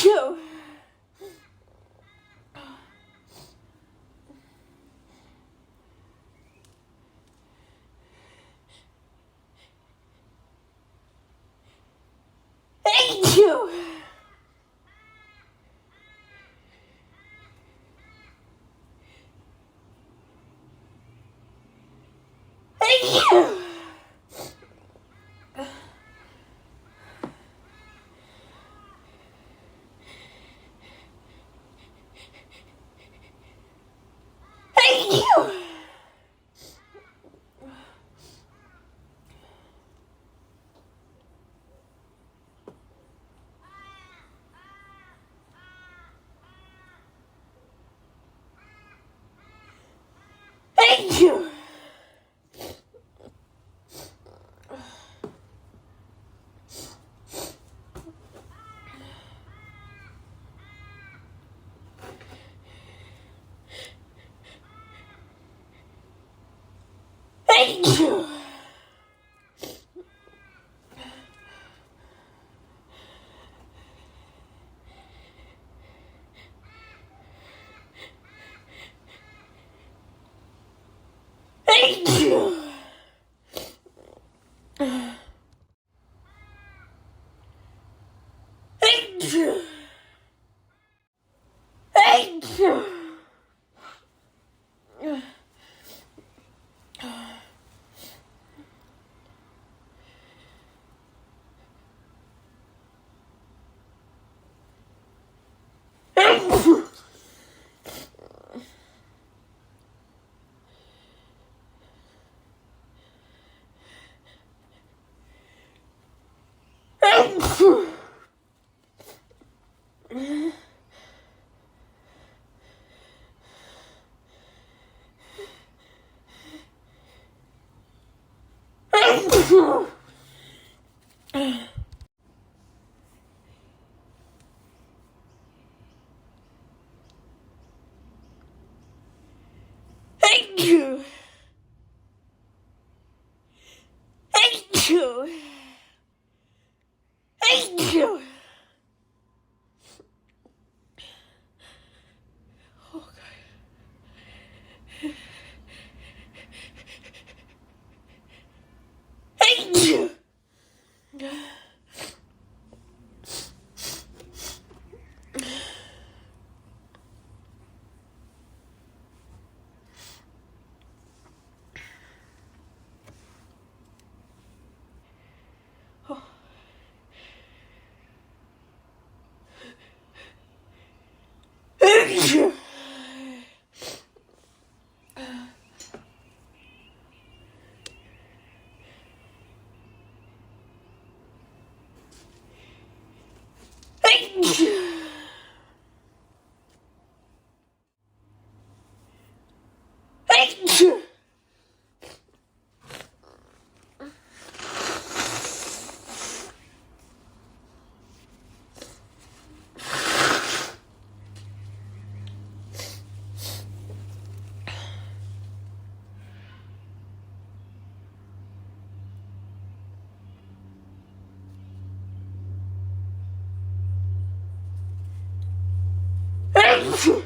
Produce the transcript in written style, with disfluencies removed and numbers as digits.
you. Thank you. Thank you. Thank you. Thank you. Thank you. Thank you. Thank you. Thank you. Thank you. Thank you. Thank you. Thank you. Thank you. Thank you. Oh, God. Thank you. Oh. Thank you. Thank you. Thank you. Thank you.